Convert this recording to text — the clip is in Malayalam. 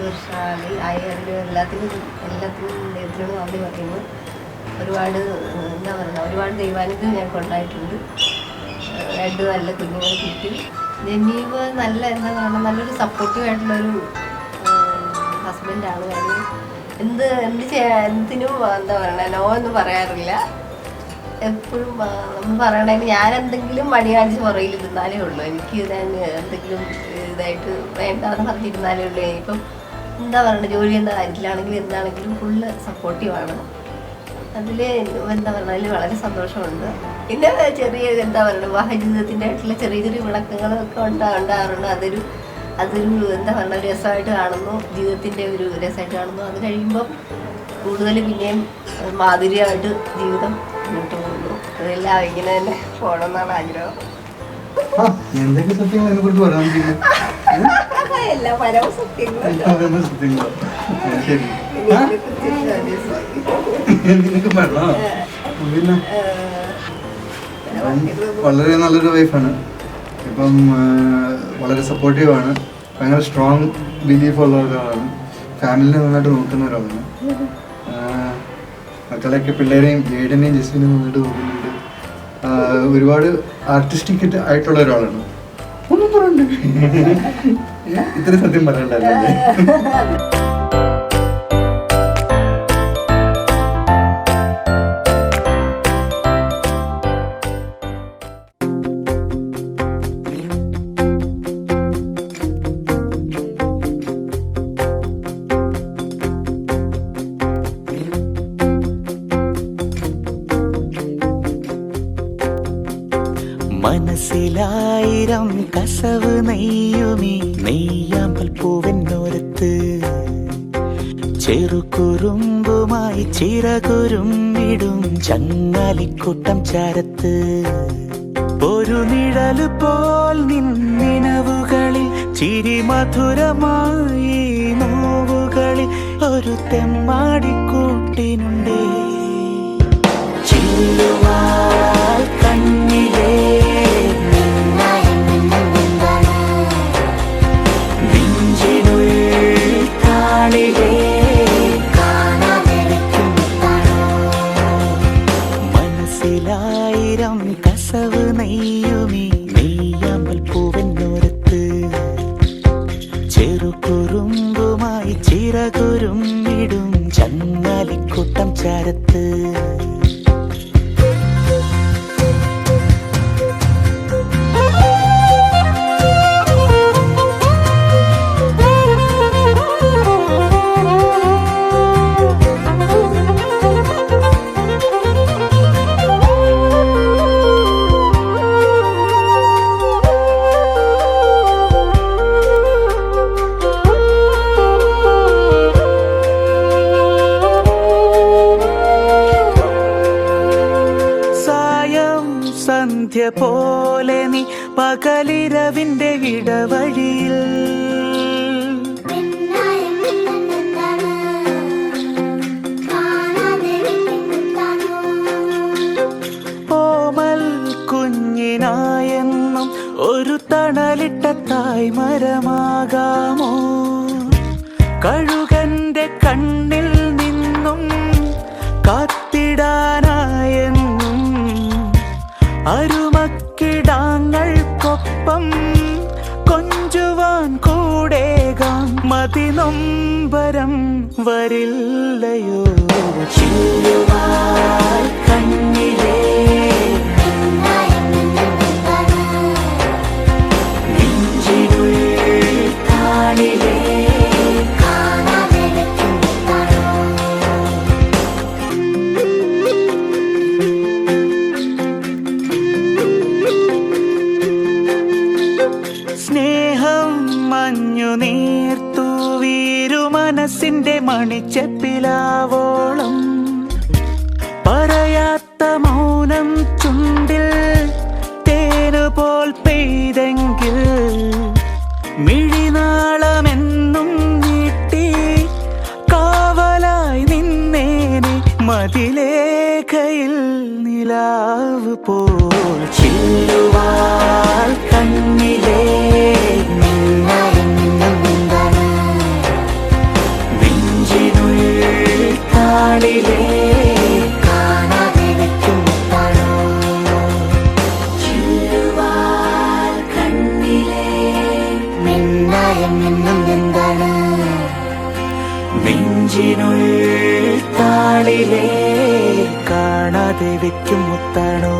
വർഷമായി ആയാലും എല്ലാത്തിനും ദൈവത്തിനോട് നന്ദി പറയുന്നു. ഒരുപാട് എന്താ പറയുക, ഒരുപാട് ദൈവാനുഗ്രഹം ഞങ്ങൾക്ക് ഉണ്ടായിട്ടുണ്ട്. 2 നല്ല കുഞ്ഞുങ്ങൾ കിട്ടി. ജനീവ് നല്ല എന്താ പറയുക, നല്ലൊരു സപ്പോർട്ടീവായിട്ടുള്ളൊരു ഹസ്ബൻഡാണ്. കാര്യം എന്തിനും എന്താ പറയണ നോ എന്ന് പറയാറില്ല. എപ്പോഴും നമ്മൾ പറയണതിന് ഞാൻ എന്തെങ്കിലും മടി കാണിച്ച് പുറകിൽ ഇരുന്നാലേ ഉള്ളൂ. എനിക്ക് എന്തെങ്കിലും ഇതായിട്ട് വേണ്ടാന്ന് പറഞ്ഞിരുന്നാലേ ഉള്ളൂ. ഇപ്പം എന്താ പറയണ ജോലിയുടെ കാര്യത്തിലാണെങ്കിലും എന്താണെങ്കിലും ഫുള്ള് സപ്പോർട്ടീവാണ്. അതിൽ എന്താ പറയുക, അതിൽ വളരെ സന്തോഷമുണ്ട്. പിന്നെ ചെറിയ എന്താ പറയുക, വിവാഹ ജീവിതത്തിൻ്റെ ആയിട്ടുള്ള ചെറിയ ചെറിയ വിളക്കങ്ങളൊക്കെ ഉണ്ടാകാറുണ്ട്. അതൊരു എന്താ പറയുക, ഒരു രസമായിട്ട് കാണുന്നു, ജീവിതത്തിൻ്റെ ഒരു രസമായിട്ട് കാണുന്നു. അത് കഴിയുമ്പം കൂടുതൽ പിന്നെയും മാധുര്യമായിട്ട് ജീവിതം മുന്നോട്ട് പോകുന്നു. അതെല്ലാം ഇങ്ങനെ തന്നെ പോകണമെന്നാണ് ആഗ്രഹം. എല്ലാ പരമ സത്യങ്ങളും വളരെ നല്ലൊരു വൈഫാണ്. ഇപ്പം വളരെ സപ്പോർട്ടീവാണ്. ഭയങ്കര സ്ട്രോങ് ബിലീഫ് ഉള്ള ഒരാളാണ്. ഫാമിലിനെ നന്നായിട്ട് നോക്കുന്ന ഒരാളാണ്. മക്കളെയൊക്കെ പിള്ളേരെയും ജേഡനെയും ജസ്വിനെയും നന്നായിട്ട് നോക്കുന്നുണ്ട്. ഒരുപാട് ആർട്ടിസ്റ്റിക് ആയിട്ടുള്ള ഒരാളാണ്. ഒന്നും പറയണ്ട, ഇത്ര സത്യം പറയണ്ടല്ലേ. മനസ്സിലായിരം കസവ് നെയ്യുമീ നെയ്യാമ്പൽ പൂവെന്നോരത്ത് ചെറുകുറുമ്പുമായി ചിറകുരുമ്മിടും ചങ്ങാലിക്കൂട്ടം ചാരത്ത് ഒരു നിഴല് പോൽ നിന്നിനവുകളിൽ ചിരി മധുരമായി നോവുകളിൽ ഒരു തെമ്മാടിക്കൂട്ടിനുണ്ടേ ചില്ലുവാൽ കണ്ണിലേ മനസ്സിലായിരം കസവ് നെയ്യുമീ നെയ്യാമ്പൽ പൂവെന്നോരത്ത് ചെറുകുറുമ്പുമായി ചിറകുരുമ്മിടും ചങ്ങാലിക്കൂട്ടം ചാരത്ത് സന്ധ്യ പോലെ നീ പകലിരവിന്റെ ഇടവഴിയിൽ ഓമൽ കുഞ്ഞിനായെന്നും ഒരു തണലിട്ട തായ്മരമാകാമോ കഴുകന്റെ കണ്ണിൽ നിന്നും കാത്തിടാനായെന്നും അരുമക്കിടാങ്ങൾക്കൊപ്പം കൊഞ്ചുവാൻ കൂടേകാം മതിനൊമ്പരം വരില്ലയോ ചില്ലുവാൽ കണ്ണിലേ നെഞ്ചിനുള്ളിൽ കാണിലേ സ്നേഹം മഞ്ഞു നീർത്തൂവീരു മനസ്സിന്റെ മണിച്ചെപ്പിലാവോളം പറയാത്ത മൗനം ചുണ്ടിൽ തേനുപോൽ പെയ്തെങ്കിൽ മിഴിനാളമെന്നും നീട്ടി കാവലായി നിന്നേനെ മതിലേഖയിൽ നിലാവ് പോൽ ചില്ലുവാൽ കണ്ണിലേ പ്രായം എന്നും എന്താണ് നെഞ്ചിനുള്ളിൽ താളിലേ കാണാതെ വെക്കും മുത്താണോ